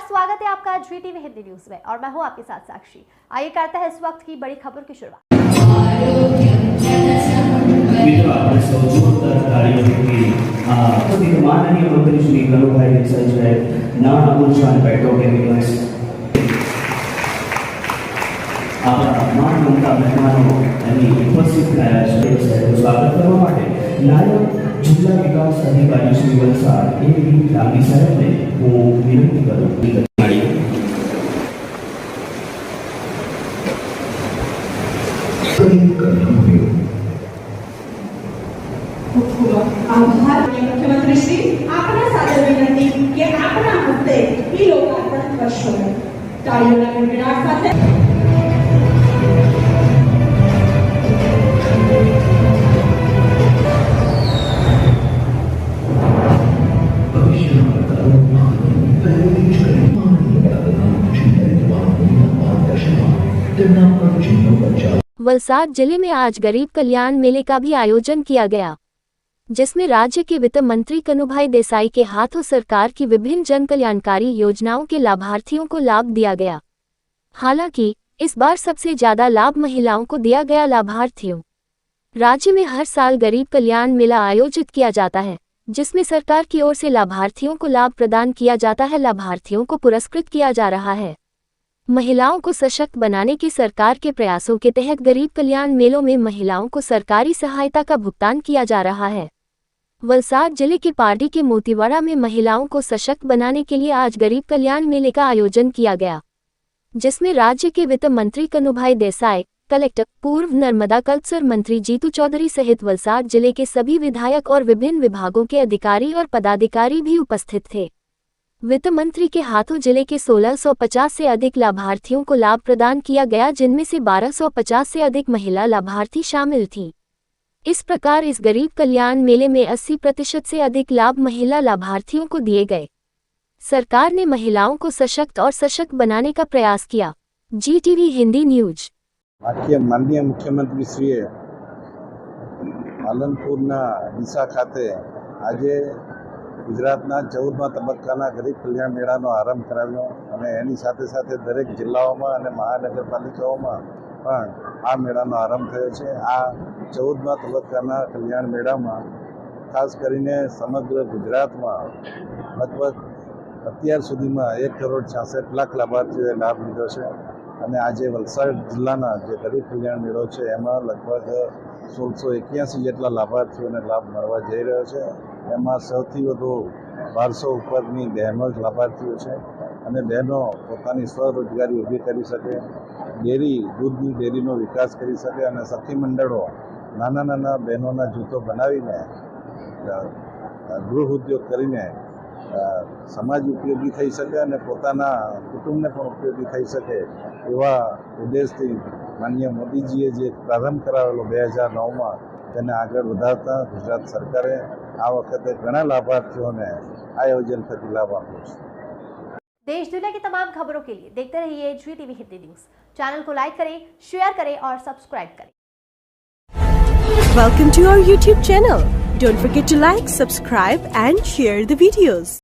स्वागत है आपका GTV हिंदी न्यूज में और मैं हूं आपके साथ साक्षी। आइए करते हैं इस वक्त की बड़ी खबर की शुरुआत। माननीय मंत्री श्री कनुभाई देसाई साहेब नाना गुलशान पेट्रोकेमिकल्स આપણા માનવતા મહેમાનો અહીં ઉપસ્થિત થયા છે સાહેબનું સ્વાગત કરવા માટે નાયબ જિલ્લા વિકાસ અધિકારી શ્રી વલસાડ એ.વી. ડાંગી સાહેબને હું વિનંતી કરું आभार मुख्यमंत्री श्री आपने सादर विनंती कि आपना हस्ते ई लोकार्पण करशो। ताळीओना गड़गड़ाट साथे वलसाड जिले में आज गरीब कल्याण मेले का भी आयोजन किया गया, जिसमें राज्य के वित्त मंत्री कनुभाई देसाई के हाथों सरकार की विभिन्न जन कल्याणकारी योजनाओं के लाभार्थियों को लाभ दिया गया। हालांकि इस बार सबसे ज्यादा लाभ महिलाओं को दिया गया। लाभार्थियों राज्य में हर साल गरीब कल्याण मेला आयोजित किया जाता है, जिसमें सरकार की ओर से लाभार्थियों को लाभ प्रदान किया जाता है। लाभार्थियों को पुरस्कृत किया जा रहा है। महिलाओं को सशक्त बनाने के सरकार के प्रयासों के तहत गरीब कल्याण मेलों में महिलाओं को सरकारी सहायता का भुगतान किया जा रहा है। वलसाड जिले के पार्टी के मोतीवाड़ा में महिलाओं को सशक्त बनाने के लिए आज गरीब कल्याण मेले का आयोजन किया गया, जिसमें राज्य के वित्त मंत्री कनुभाई देसाई, कलेक्टर, पूर्व नर्मदा कल्चर मंत्री जीतू चौधरी सहित वलसाड जिले के सभी विधायक और विभिन्न विभागों के अधिकारी और पदाधिकारी भी उपस्थित थे। वित्त मंत्री के हाथों जिले के 1650 से अधिक लाभार्थियों को लाभ प्रदान किया गया, जिनमें से 1250 से अधिक महिला लाभार्थी शामिल थीं। इस प्रकार इस गरीब कल्याण मेले में 80% से अधिक लाभ महिला लाभार्थियों को दिए गए। सरकार ने महिलाओं को सशक्त और सशक्त बनाने का प्रयास किया। GTV Hindi news. माननीय मुख्यमंत्री श्रीए પાલનપુરના ડીસા ખાતે આજે ગુજરાતના 14મા તબક્કાના ગરીબ કલ્યાણ મેળાનો આરંભ કરાવ્યો અને એની સાથે સાથે દરેક જિલ્લાઓમાં અને મહાનગરપાલિકાઓમાં પણ આ મેળાનો આરંભ થયો છે। આ 14મા તબક્કાના કલ્યાણ મેળામાં ખાસ કરીને સમગ્ર ગુજરાતમાં લગભગ અત્યાર સુધીમાં 1,66,00,000 લાભાર્થીઓએ લાભ લીધો છે અને આજે વલસાડ જિલ્લાના જે ગરીબ કલ્યાણ મેળો છે એમાં લગભગ 1681 જેટલા લાભાર્થીઓને લાભ મળવા જઈ રહ્યો છે। એમાં સૌથી વધુ 1200 ઉપરની બહેનો જ લાભાર્થીઓ છે અને બહેનો પોતાની સ્વરોજગારી ઊભી કરી શકે, ડેરી દૂધની ડેરીનો વિકાસ કરી શકે અને સખી મંડળો નાના નાના બહેનોના જૂથો બનાવીને ગૃહ ઉદ્યોગ કરીને સમાજ ઉપયોગી થઈ શકે અને પોતાના કુટુંબને પણ ઉપયોગી થઈ શકે એવા ઉદ્દેશથી માનનીય મોદીજીએ જે પ્રારંભ કરાવેલો 2009માં તેને આગળ વધારતા ગુજરાત સરકારે આ વખતે ઘણા લાભાર્થીઓને આ યોજના થકી લાભ આપ્યો છે। देश दुनिया की तमाम खबरों के लिए देखते रहिए GTV हिंदी न्यूज। चैनल को लाइक करें, शेयर करें और सब्सक्राइब करें। Welcome to our YouTube channel. Don't forget to like, subscribe and share the videos.